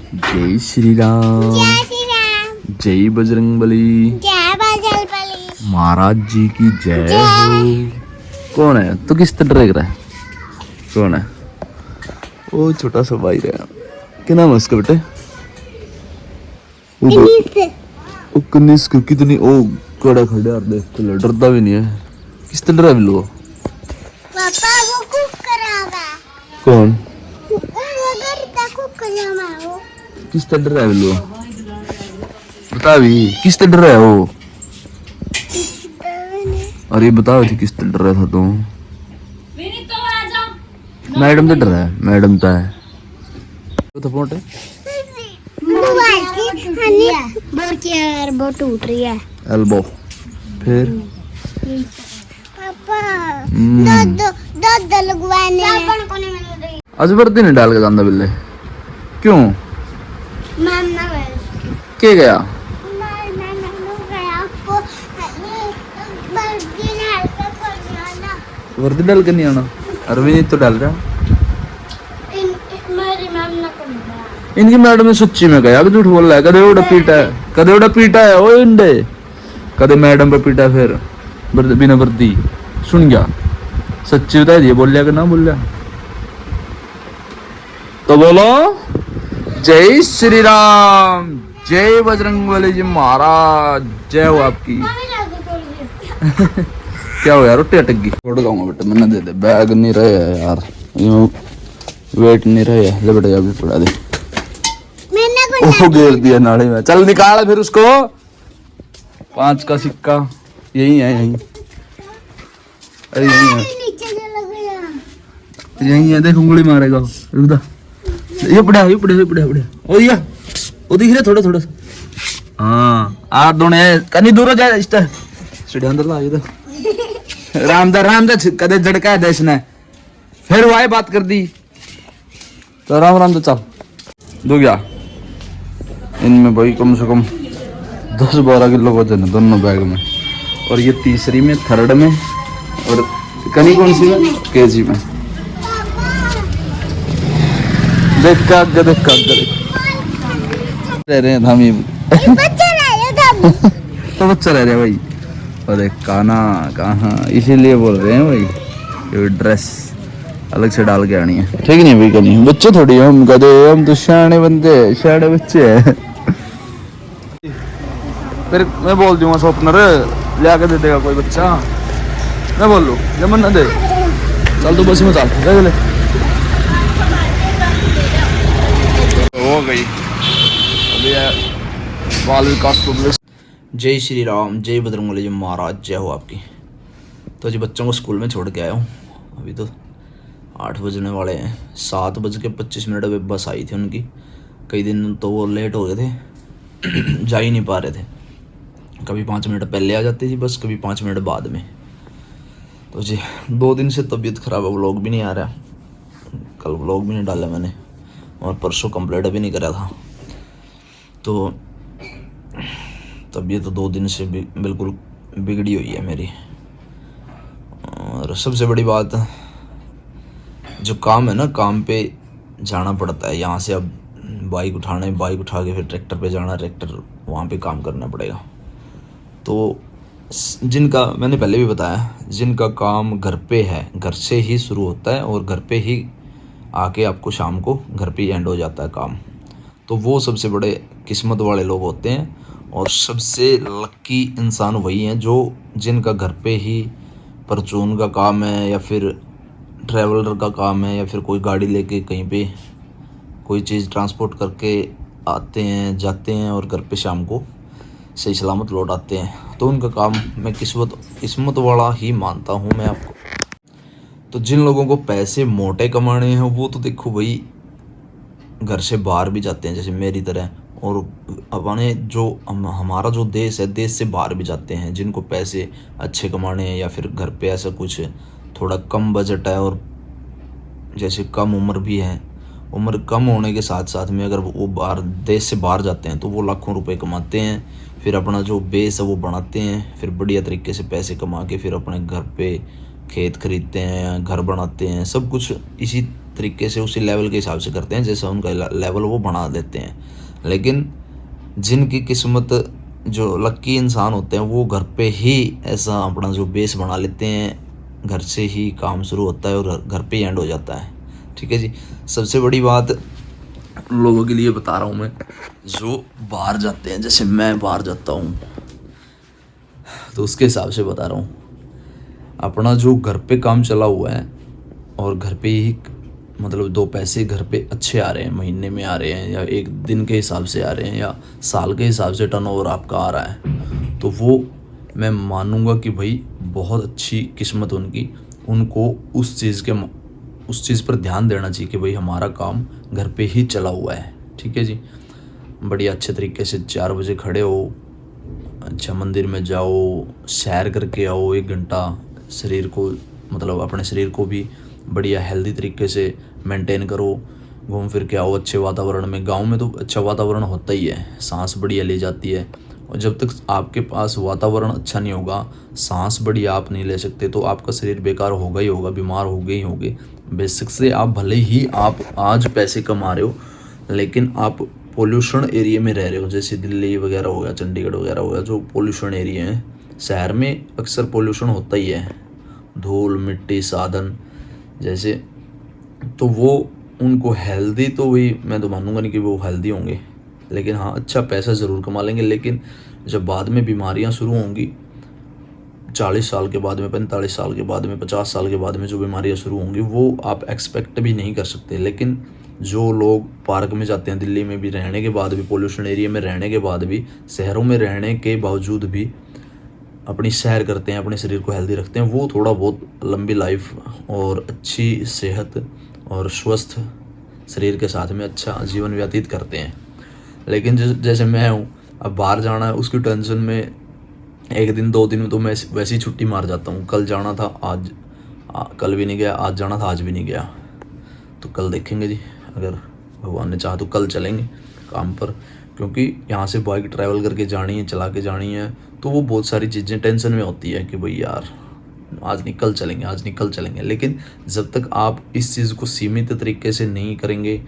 जय श्री राम, जय श्री राम, जय बजरंगबली, जय बजरंगबली, महाराज जी की जय हो। कौन है तू? किस तरह देख रहा है? कौन है वो छोटा सा भाई रहा? क्या नाम है उसका बेटे? वो कनिस को कितनी ओ कड़ा खड़ा यार, देख तो डरता भी नहीं है। किस तरह रहा बिल्लू? पापा वो कुक करावा, कौन? वो करता कुक करावा वो। किस तरह रहा बिल्लू? बता भी किस तरह रहा है वो? अरे बताओ थी किस तरह रहा था तुम? मैडम तो डर रहा है, मैडम तो है तो फोट है। मोबाइल की हनी बोर की यार वो टूट रही है। एल्बो फिर पापा दर्द लगवाने साबुन को नहीं मिल रही। अजबर दिन डाल के जांदा बिल्ले क्यों? मैम ना के गया? मैं गया आपको वर्दी डाल के पड़ना। वर्दी डाल के नहीं आना। अरविंद तो डाल रहा। मेरी मैम ना करना। इनकी मैडम ने सच्ची में कहा कि झूठ बोल रहा है। कदे उड़ा पीटा है ओ इंडे, कदे मैडम पे पीटा है फिर बिना वर्दी। सुन गया सच्ची बता दिए, बोल लिया कि ना बोल लिया तो बोलो जय श्री राम, जय बजरंगबली जी महाराज, जय हो आपकी। क्या हो यार रोटी अटक गई? छोड़ दूंगा बेटा, मैंने दे दे। बैग नहीं रहे यार, वेट नहीं रहे। ले बेटा अभी पड़ा दे। ओ गिर दिया नाले में। चल निकाल फिर उसको। 5 का सिक्का यही है, यही अरे यही है, यही है। देख उंगली मारेगा। रुक जा, ये पड़ा ओ या ओ दिख रहा थोड़ा थोड़ा सा। हाँ आ दोने कनी दूर हो जा। इस तरह सीढ़ी अंदर ला इधर। रामदा कदे झड़का है देश ने, फिर वो बात कर दी तो राम तो चल दो गया। इनमें भाई कम से कम 10-12 किलो वजन है दोनों बैग में, और ये तीसरी में, थर्ड में, और कनी कौन सी में? केजी में। देख का रह रहे हैं धामी तो बच्चा रह रहे हैं भाई। और देख कहाँ इसीलिए बोल रहे हैं भाई ये ड्रेस अलग से डाल के आनी है, ठीक नहीं भाई? कहीं बच्चे थोड़ी हम कदे, हम तो शाणे बंदे, शाणे बच्चे हैं। फिर मैं बोल दूंगा शॉपनर ले आके दे देगा कोई बच्चा। मैं बोल लूँ जमन ना दे, चल तो बस में चल ले। हो गई अभी बाल विकास पब्लिक। जय श्री राम, जय बजरंगबली जी महाराज, जय हो आपकी। तो जी बच्चों को स्कूल में छोड़ के आया हूँ। अभी तो 8 बजने वाले हैं। 7:25 पे बस आई थी उनकी। कई दिन तो वो लेट हो गए थे, जा ही नहीं पा रहे थे। कभी 5 मिनट पहले आ जाती थी बस, कभी 5 मिनट बाद में। तो जी 2 दिन से तबीयत ख़राब है, व्लॉग भी नहीं आ रहा। कल व्लॉग भी नहीं डाला मैंने, और परसों कंप्लीट भी नहीं करा था। तो तबीयत तो 2 दिन से बिल्कुल बिगड़ी हुई है मेरी। और सबसे बड़ी बात, जो काम है ना, काम पे जाना पड़ता है। यहाँ से अब बाइक उठा के फिर ट्रैक्टर पे जाना, ट्रैक्टर वहाँ पे काम करना पड़ेगा। तो जिनका, मैंने पहले भी बताया, जिनका काम घर पे है, घर से ही शुरू होता है और घर पे ही आके आपको शाम को घर पे ही एंड हो जाता है काम, तो वो सबसे बड़े किस्मत वाले लोग होते हैं। और सबसे लक्की इंसान वही हैं जो जिनका घर पे ही परचून का काम है, या फिर ट्रैवलर का काम है, या फिर कोई गाड़ी लेके कहीं पे कोई चीज़ ट्रांसपोर्ट करके आते हैं, जाते हैं, और घर पे शाम को सही सलामत लौट आते हैं। तो उनका काम मैं किस्मत वाला ही मानता हूँ मैं आपको। तो जिन लोगों को पैसे मोटे कमाने हैं वो तो देखो भाई घर से बाहर भी जाते हैं, जैसे मेरी तरह। और अपने जो हमारा जो देश है, देश से बाहर भी जाते हैं जिनको पैसे अच्छे कमाने हैं, या फिर घर पे ऐसा कुछ थोड़ा कम बजट है, और जैसे कम उम्र भी है। उम्र कम होने के साथ साथ में अगर वो बाहर, देश से बाहर जाते हैं तो वो लाखों रुपए कमाते हैं। फिर अपना जो बेस है वो बनाते हैं, फिर बढ़िया तरीके से पैसे कमा के फिर अपने घर पे खेत खरीदते हैं, घर बनाते हैं, सब कुछ इसी तरीके से उसी लेवल के हिसाब से करते हैं, जैसा उनका लेवल वो बना देते हैं। लेकिन जिनकी किस्मत, जो लक्की इंसान होते हैं, वो घर पे ही ऐसा अपना जो बेस बना लेते हैं, घर से ही काम शुरू होता है और घर पे ही एंड हो जाता है। ठीक है जी। सबसे बड़ी बात लोगों के लिए बता रहा हूँ मैं, जो बाहर जाते हैं, जैसे मैं बाहर जाता हूँ तो उसके हिसाब से बता रहा हूँ। अपना जो घर पे काम चला हुआ है और घर पे ही मतलब 2 पैसे घर पे अच्छे आ रहे हैं, महीने में आ रहे हैं या एक दिन के हिसाब से आ रहे हैं या साल के हिसाब से टर्नओवर आपका आ रहा है, तो वो मैं मानूंगा कि भाई बहुत अच्छी किस्मत उनकी। उनको उस चीज़ पर ध्यान देना चाहिए कि भाई हमारा काम घर पे ही चला हुआ है। ठीक है जी। बढ़िया अच्छे तरीके से 4 बजे खड़े हो, अच्छा मंदिर में जाओ, सैर करके आओ 1 घंटा, शरीर को मतलब अपने शरीर को भी बढ़िया हेल्दी तरीके से मेंटेन करो, घूम फिर के आओ अच्छे वातावरण में। गांव में तो अच्छा वातावरण होता ही है, सांस बढ़िया ले जाती है। और जब तक आपके पास वातावरण अच्छा नहीं होगा, सांस बढ़िया आप नहीं ले सकते, तो आपका शरीर बेकार होगा ही होगा, बीमार होगे ही होगे। बेसिक से आप भले ही आप आज पैसे कमा रहे हो, लेकिन आप पोल्यूशन एरिया में रह रहे हो, जैसे दिल्ली वगैरह हो गया, चंडीगढ़ वगैरह हो गया, जो पोल्यूशन एरिया है। शहर में अक्सर पोल्यूशन होता ही है, धूल मिट्टी साधन जैसे, तो वो उनको हेल्दी तो वही मैं तो मानूंगा नहीं कि वो हेल्दी होंगे, लेकिन हाँ अच्छा पैसा ज़रूर कमा लेंगे। लेकिन जब बाद में बीमारियां शुरू होंगी, 40 साल के बाद में, 45 साल के बाद में, 50 साल के बाद में जो बीमारियां शुरू होंगी, वो आप एक्सपेक्ट भी नहीं कर सकते। लेकिन जो लोग पार्क में जाते हैं, दिल्ली में भी रहने के बाद भी, पोल्यूशन एरिया में रहने के बाद भी, शहरों में रहने के बावजूद भी अपनी सैर करते हैं, अपने शरीर को हेल्दी रखते हैं, वो थोड़ा बहुत लंबी लाइफ और अच्छी सेहत और स्वस्थ शरीर के साथ में अच्छा जीवन व्यतीत करते हैं। लेकिन जैसे मैं हूँ, अब बाहर जाना है, उसकी टेंशन में 1 दिन 2 दिन में तो मैं वैसे ही छुट्टी मार जाता हूँ। कल जाना था, आज कल भी नहीं गया, आज जाना था, आज भी नहीं गया, तो कल देखेंगे जी। अगर भगवान ने चाहा तो कल चलेंगे काम पर, क्योंकि यहाँ से बाइक ट्रैवल करके जानी है, चला के जानी है, तो वो बहुत सारी चीज़ें टेंशन में होती है कि भाई यार आज निकल चलेंगे, आज निकल चलेंगे। लेकिन जब तक आप इस चीज़ को सीमित तरीके से नहीं करेंगे,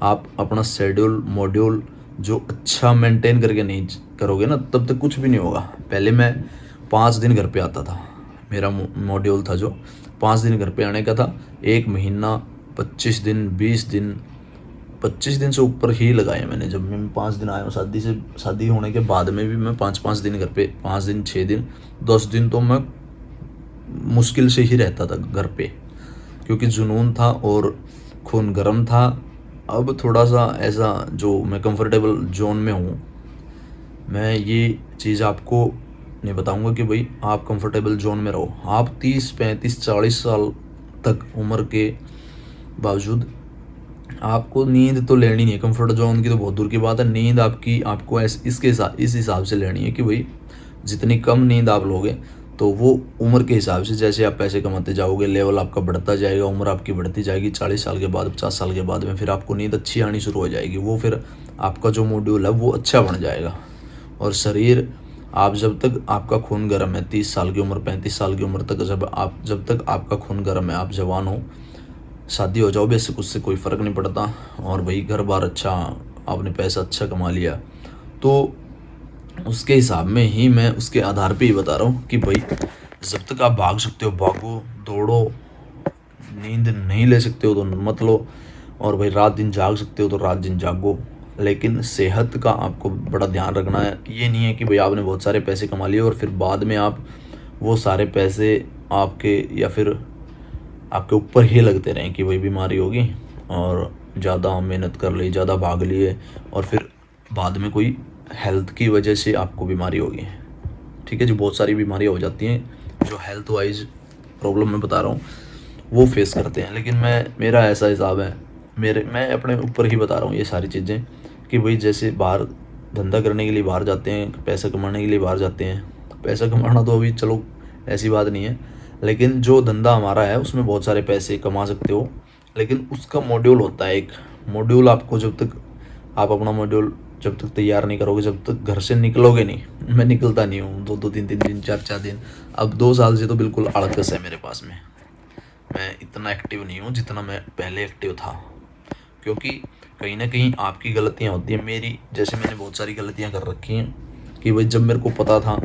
आप अपना शेड्यूल मॉड्यूल जो अच्छा मेंटेन करके नहीं करोगे ना, तब तक कुछ भी नहीं होगा। पहले मैं 5 दिन घर पे आता था, मेरा मॉड्यूल था जो 5 दिन घर पे आने का था। 1 महीना 25 दिन 20 दिन 25 दिन से ऊपर ही लगाए मैंने। जब मैं 5 दिन आया हूँ शादी होने के बाद में भी मैं 5 दिन घर पे, 5 दिन 6 दिन 10 दिन तो मैं मुश्किल से ही रहता था घर पे, क्योंकि जुनून था और खून गर्म था। अब थोड़ा सा ऐसा जो मैं कंफर्टेबल जोन में हूँ, मैं ये चीज़ आपको नहीं बताऊंगा कि भाई आप कंफर्टेबल जोन में रहो। आप 30 35 40 साल तक उम्र के बावजूद आपको नींद तो लेनी नहीं है। कंफर्ट जोन की तो बहुत दूर की बात है, नींद आपको इस हिसाब से लेनी है कि भाई जितनी कम नींद आप लोगे, तो वो उम्र के हिसाब से जैसे आप पैसे कमाते जाओगे, लेवल आपका बढ़ता जाएगा, उम्र आपकी बढ़ती जाएगी। 40 साल के बाद 50 साल के बाद में फिर आपको नींद अच्छी आनी शुरू हो जाएगी। वो फिर आपका जो मॉड्यूल है वो अच्छा बन जाएगा। और शरीर, आप जब तक आपका खून गर्म है, 30 साल की उम्र 35 साल की उम्र तक जब तक आपका खून गर्म है, आप जवान हो, शादी हो जाओ, बेसिक उससे कोई फ़र्क नहीं पड़ता। और भाई घर बार अच्छा, आपने पैसा अच्छा कमा लिया, तो उसके हिसाब में ही मैं उसके आधार पे ही बता रहा हूँ कि भाई जब तक आप भाग सकते हो भागो, दौड़ो। नींद नहीं ले सकते हो तो मत लो, और भाई रात दिन जाग सकते हो तो रात दिन जागो। लेकिन सेहत का आपको बड़ा ध्यान रखना है। ये नहीं है कि भाई आपने बहुत सारे पैसे कमा लिए और फिर बाद में आप वो सारे पैसे आपके या फिर आपके ऊपर ही लगते रहें कि भाई बीमारी होगी और ज़्यादा मेहनत कर ली, ज़्यादा भाग लिए, और फिर बाद में कोई हेल्थ की वजह से आपको बीमारी होगी। ठीक है जी। बहुत सारी बीमारियाँ हो जाती हैं जो हेल्थ वाइज प्रॉब्लम मैं बता रहा हूँ वो फेस करते हैं। लेकिन मेरा ऐसा हिसाब है, मैं अपने ऊपर ही बता रहा हूँ ये सारी चीज़ें कि भाई जैसे बाहर धंधा करने के लिए बाहर जाते हैं, पैसा कमाने के लिए बाहर जाते हैं। पैसा कमाना तो अभी चलो ऐसी बात नहीं है, लेकिन जो धंधा हमारा है उसमें बहुत सारे पैसे कमा सकते हो। लेकिन उसका मॉड्यूल होता है, एक मॉड्यूल आपको जब तक आप अपना मॉड्यूल जब तक तैयार नहीं करोगे, जब तक घर से निकलोगे नहीं। मैं निकलता नहीं हूँ 2-2 3-3 दिन 4-4 दिन। अब 2 साल से तो बिल्कुल आड़कस है मेरे पास में। मैं इतना एक्टिव नहीं हूँ जितना मैं पहले एक्टिव था, क्योंकि कहीं ना कहीं आपकी गलतियाँ होती हैं। मेरी जैसे मैंने बहुत सारी गलतियाँ कर रखी हैं कि भाई जब मेरे को पता था,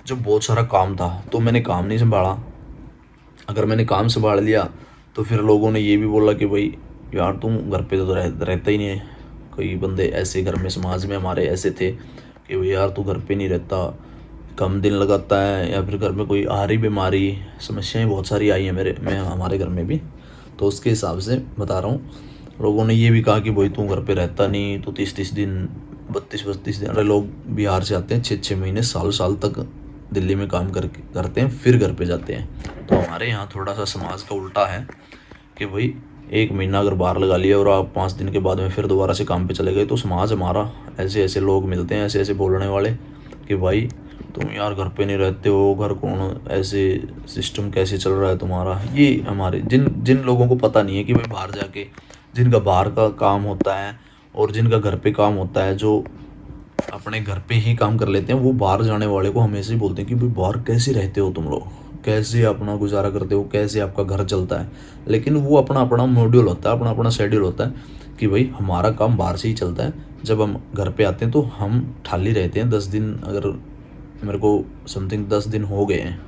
जब बहुत सारा काम था तो मैंने काम नहीं संभाला। अगर मैंने काम संभाल लिया तो फिर लोगों ने ये भी बोला कि भाई यार तुम घर पे तो रहता ही नहीं है। कई बंदे ऐसे घर में समाज में हमारे ऐसे थे कि भाई यार तू घर पे नहीं रहता, कम दिन लगाता है, या फिर घर में कोई आ रही बीमारी, समस्याएं बहुत सारी आई हैं हमारे घर में भी। तो उसके हिसाब से बता रहा हूँ, लोगों ने ये भी कहा कि भाई तू घर पे रहता नहीं, तो 30-30 दिन 32-32 दिन, अरे लोग बिहार से आते हैं 6-6 महीने साल साल तक दिल्ली में काम करते हैं फिर घर पे जाते हैं। तो हमारे यहाँ थोड़ा सा समाज का उल्टा है कि भाई 1 महीना अगर बाहर लगा लिया और आप 5 दिन के बाद में फिर दोबारा से काम पे चले गए, तो समाज हमारा ऐसे ऐसे लोग मिलते हैं, ऐसे ऐसे बोलने वाले कि भाई तुम यार घर पे नहीं रहते हो, घर कौन, ऐसे सिस्टम कैसे चल रहा है तुम्हारा। ये हमारे जिन लोगों को पता नहीं है कि भाई बाहर जाके जिनका बाहर का काम होता है और जिनका घर पे काम होता है, जो अपने घर पे ही काम कर लेते हैं, वो बाहर जाने वाले को हमेशा ही बोलते हैं कि भाई बाहर कैसे रहते हो तुम लोग, कैसे अपना गुजारा करते हो, कैसे आपका घर चलता है। लेकिन वो अपना अपना मॉड्यूल होता है, अपना अपना शेड्यूल होता है कि भाई हमारा काम बाहर से ही चलता है। जब हम घर पे आते हैं तो हम खाली रहते हैं 10 दिन, अगर मेरे को समथिंग 10 दिन हो गए हैं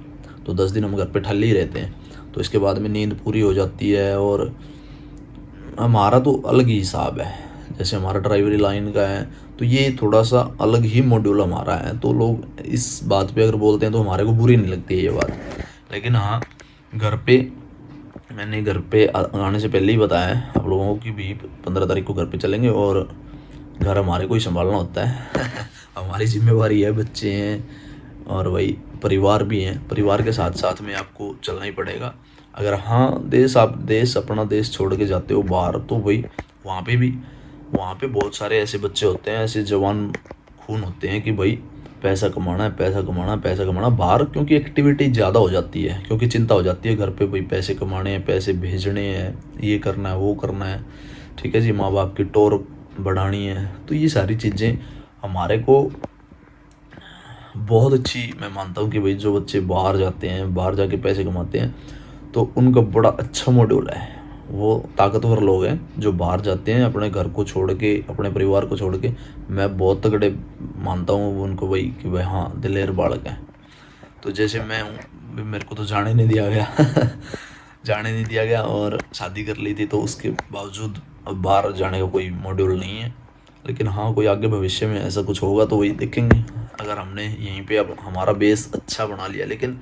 तो 10 दिन हम घर पे खाली ही रहते हैं। तो इसके बाद में नींद पूरी हो जाती है, और हमारा तो अलग ही हिसाब है। जैसे हमारा ड्राइवरी लाइन का है तो ये थोड़ा सा अलग ही मॉड्यूल हमारा है। तो लोग इस बात पे अगर बोलते हैं तो हमारे को बुरी नहीं लगती है ये बात। लेकिन हाँ, घर पे मैंने घर पे आने से पहले ही बताया है आप लोगों को कि भी 15 तारीख को घर पे चलेंगे, और घर हमारे को ही संभालना होता है हमारी जिम्मेवारी है, बच्चे हैं और वही परिवार भी हैं। परिवार के साथ साथ में आपको चलना ही पड़ेगा। अगर हाँ देश अपना देश छोड़ के जाते हो बाहर, तो भाई वहाँ पे बहुत सारे ऐसे बच्चे होते हैं, ऐसे जवान खून होते हैं कि भाई पैसा कमाना है, पैसा कमाना है, पैसा कमाना बाहर, क्योंकि एक्टिविटी ज़्यादा हो जाती है, क्योंकि चिंता हो जाती है घर पे, भाई पैसे कमाने हैं, पैसे भेजने हैं, ये करना है, वो करना है, ठीक है जी, माँ बाप की टोर बढ़ानी है। तो ये सारी चीज़ें हमारे को बहुत अच्छी मैं मानता हूँ कि भाई जो बच्चे बाहर जाते हैं, बाहर जाके पैसे कमाते हैं, तो उनका बड़ा अच्छा मॉड्यूल है। वो ताकतवर लोग हैं जो बाहर जाते हैं अपने घर को छोड़ के, अपने परिवार को छोड़ के। मैं बहुत तगड़े मानता हूँ उनको भाई कि भाई हाँ दिलेर बालक हैं। तो जैसे मैं हूँ, मेरे को तो जाने नहीं दिया गया जाने नहीं दिया गया, और शादी कर ली थी, तो उसके बावजूद अब बाहर जाने का कोई मॉड्यूल नहीं है। लेकिन हाँ, कोई आगे भविष्य में ऐसा कुछ होगा तो वही देखेंगे। अगर हमने यहीं पे अब हमारा बेस अच्छा बना लिया, लेकिन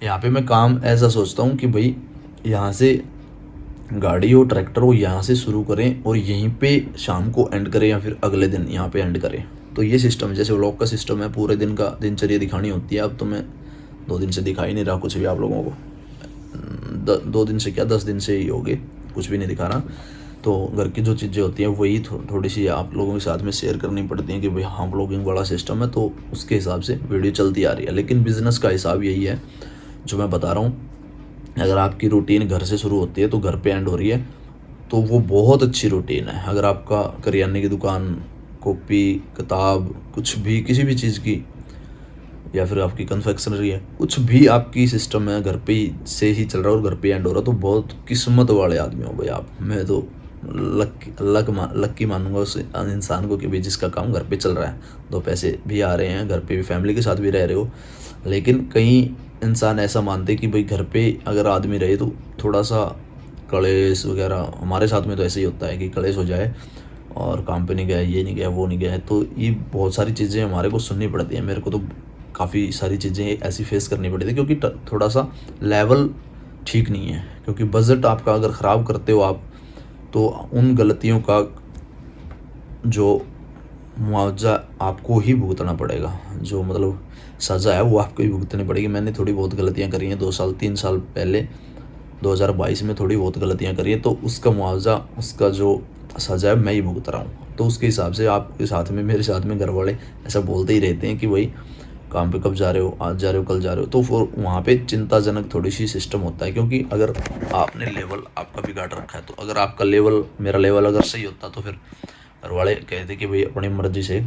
यहाँ पे मैं काम ऐसा सोचता हूँ कि भाई यहाँ से गाड़ी हो, ट्रैक्टर हो, यहाँ से शुरू करें और यहीं पे शाम को एंड करें, या फिर अगले दिन यहाँ पे एंड करें। तो ये सिस्टम, जैसे व्लॉग का सिस्टम है, पूरे दिन का दिनचर्या दिखानी होती है। अब तो मैं 2 दिन से दिखा ही नहीं रहा कुछ भी आप लोगों को, 2 दिन से क्या 10 दिन से ही हो गए, कुछ भी नहीं दिखा रहा। तो घर की जो चीज़ें होती हैं वही थोड़ी सी आप लोगों के साथ में शेयर करनी पड़ती हैं कि भाई हाँ व्लॉगिंग बड़ा सिस्टम है, तो उसके हिसाब से वीडियो चलती आ रही है। लेकिन बिज़नेस का हिसाब यही है जो मैं बता रहा हूँ। अगर आपकी रूटीन घर से शुरू होती है तो घर पे एंड हो रही है, तो वो बहुत अच्छी रूटीन है। अगर आपका करियाने की दुकान, कॉपी किताब, कुछ भी किसी भी चीज़ की, या फिर आपकी कन्फेक्शनरी है, कुछ भी आपकी सिस्टम है घर पे से ही चल रहा है और घर पे एंड हो रहा है, तो बहुत किस्मत वाले आदमी हो भाई आप। मैं तो लक्की मानूंगा उस इंसान को कि भाई जिसका काम घर पे चल रहा है, 2 पैसे भी आ रहे हैं, घर पे भी फैमिली के साथ भी रह रहे हो। लेकिन कई इंसान ऐसा मानते कि भाई घर पे अगर आदमी रहे तो थोड़ा सा कलेश वगैरह, हमारे साथ में तो ऐसे ही होता है कि कलेश हो जाए और काम पे नहीं गया, ये नहीं गया, वो नहीं गया है, तो ये बहुत सारी चीज़ें हमारे को सुननी पड़ती हैं। मेरे को तो काफ़ी सारी चीज़ें ऐसी फेस करनी पड़ी थी, क्योंकि थोड़ा सा लेवल ठीक नहीं है। क्योंकि बजट आपका अगर ख़राब करते हो आप, तो उन गलतियों का जो मुआवजा आपको ही भुगतना पड़ेगा, जो मतलब सज़ा है वो आपको ही भुगतनी पड़ेगी। मैंने थोड़ी बहुत गलतियां करी हैं 2-3 साल पहले, 2022 में थोड़ी बहुत गलतियां करी हैं, तो उसका मुआवजा, उसका जो सज़ा है मैं ही भुगत रहा हूँ। तो उसके हिसाब से आपके साथ में, मेरे साथ में घर वाले ऐसा बोलते ही रहते हैं कि भाई काम पे कब जा रहे हो, आज जा रहे हो, कल जा रहे हो। तो फिर वहाँ पे चिंताजनक थोड़ी सी सिस्टम होता है, क्योंकि अगर आपने लेवल आपका बिगाड़ रखा है, तो अगर आपका लेवल, मेरा लेवल अगर सही होता तो फिर घर वाले कहते कि भाई अपनी मर्जी से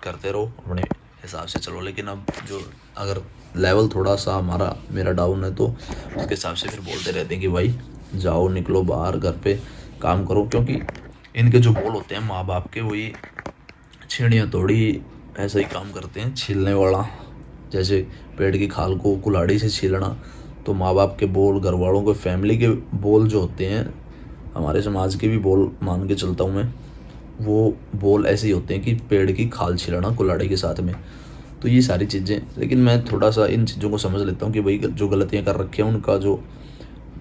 करते रहो, अपने हिसाब से चलो। लेकिन अब जो अगर लेवल थोड़ा सा मेरा डाउन है तो उसके हिसाब से फिर बोलते रहते हैं कि भाई जाओ निकलो बाहर, घर पे काम करो। क्योंकि इनके जो बोल होते हैं माँ बाप के, वही छेड़ियाँ तोड़ी ऐसा ही काम करते हैं, छीलने वाला। जैसे पेड़ की खाल को कुल्हाड़ी से छीलना, तो माँ बाप के बोल, घर वालों के, फैमिली के बोल जो होते हैं, हमारे समाज के भी बोल मान के चलता हूँ मैं, वो बोल ऐसे ही होते हैं कि पेड़ की खाल छीलना कुल्हाड़ी के साथ में। तो ये सारी चीज़ें, लेकिन मैं थोड़ा सा इन चीज़ों को समझ लेता हूँ कि भाई जो गलतियाँ कर रखी हैं उनका जो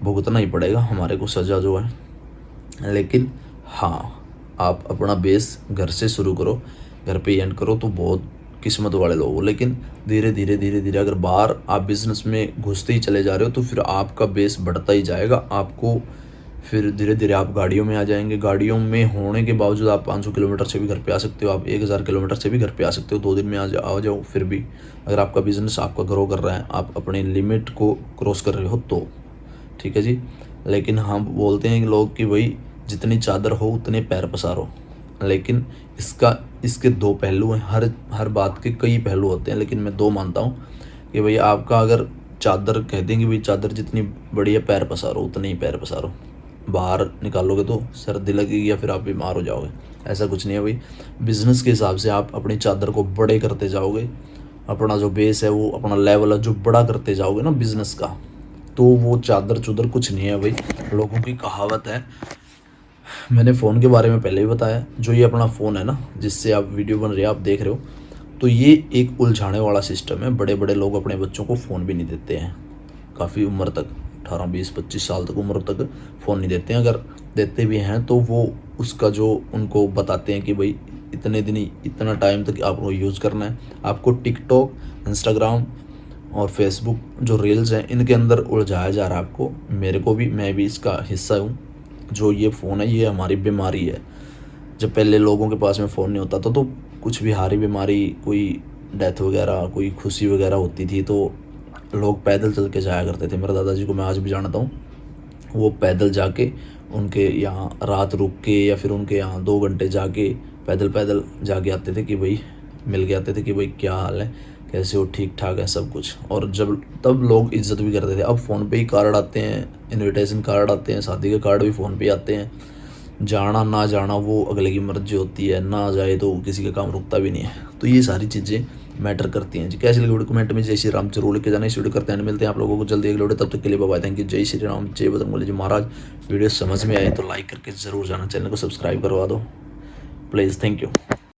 भुगतना ही पड़ेगा हमारे को, सज़ा जो है। लेकिन हाँ, आप अपना बेस घर से शुरू करो, घर पे एंड करो तो बहुत किस्मत वाले लोग हो। लेकिन धीरे धीरे अगर बाहर आप बिज़नेस में घुसते ही चले जा रहे हो तो फिर आपका बेस बढ़ता ही जाएगा। आपको फिर धीरे धीरे आप गाड़ियों में आ जाएंगे। गाड़ियों में होने के बावजूद आप 500 किलोमीटर से भी घर पे आ सकते हो, आप 1000 किलोमीटर से भी घर पे आ सकते हो, 2 दिन में आ जाओ। फिर भी अगर आपका बिज़नेस आपका ग्रो कर रहा है, आप अपने लिमिट को क्रॉस कर रहे हो तो ठीक है जी। लेकिन हम बोलते हैं कि लोग कि भाई जितनी चादर हो उतने पैर पसारो, लेकिन इसके 2 पहलू हैं। हर बात के कई पहलू होते हैं, लेकिन मैं 2 मानता हूँ कि भाई आपका अगर चादर कहते हैं कि भाई चादर जितनी बड़ी है पैर पसारो, उतने ही पैर पसारो। बाहर निकालोगे तो सर्दी लगेगी या फिर आप बीमार हो जाओगे, ऐसा कुछ नहीं है भाई। बिज़नेस के हिसाब से आप अपनी चादर को बड़े करते जाओगे, अपना जो बेस है वो अपना लेवल है जो बड़ा करते जाओगे ना बिज़नेस का, तो वो चादर चुदर कुछ नहीं है भाई। लोगों की कहावत है, मैंने फ़ोन के बारे में पहले ही बताया, जो ये अपना फ़ोन है ना जिससे आप वीडियो बन रही है, आप देख रहे हो, तो ये एक उलझाने वाला सिस्टम है। बड़े बड़े लोग अपने बच्चों को फ़ोन भी नहीं देते हैं, काफ़ी उम्र तक, 18, 20, 25 साल तक उम्र तक फ़ोन नहीं देते हैं। अगर देते भी हैं तो वो उसका जो उनको बताते हैं कि भाई इतने दिन इतना टाइम तक आपको यूज़ करना है। आपको टिकटॉक, इंस्टाग्राम और फेसबुक जो रील्स हैं इनके अंदर उलझाया जा रहा है आपको, मेरे को भी, मैं भी इसका हिस्सा हूँ। जो ये फ़ोन है ये हमारी बीमारी है। जब पहले लोगों के पास में फ़ोन नहीं होता था तो कुछ भी हारी बीमारी, कोई डेथ वगैरह, कोई खुशी वगैरह होती थी तो लोग पैदल चल के जाया करते थे। मेरे दादाजी को मैं आज भी जानता हूँ, वो पैदल जाके उनके यहाँ रात रुक के या फिर उनके यहाँ 2 घंटे जाके पैदल जाके आते थे कि भाई मिल के आते थे कि भाई क्या हाल है, कैसे हो, ठीक ठाक है सब कुछ। और जब तब लोग इज्जत भी करते थे। अब फ़ोन पे ही कार्ड आते हैं, इनविटेशन कार्ड आते हैं, शादी के कार्ड भी फ़ोन पे आते हैं। जाना ना जाना वो अगले की मर्जी होती है, ना जाए तो किसी का काम रुकता भी नहीं है। तो ये सारी चीज़ें मैटर करती हैं जी। कैसी लगी वीडियो कमेंट में जय श्री राम जरूर लिख के जाना। इस वीडियो करते हैं, मिलते हैं आप लोगों को जल्दी अगले वीडियो, तब तक के लिए बाय बाय, थैंक यू, जय श्री राम, जय बजरंगबली जी महाराज। वीडियो समझ में आए तो लाइक करके ज़रूर जाना, चैनल को सब्सक्राइब करवा दो प्लीज़, थैंक यू।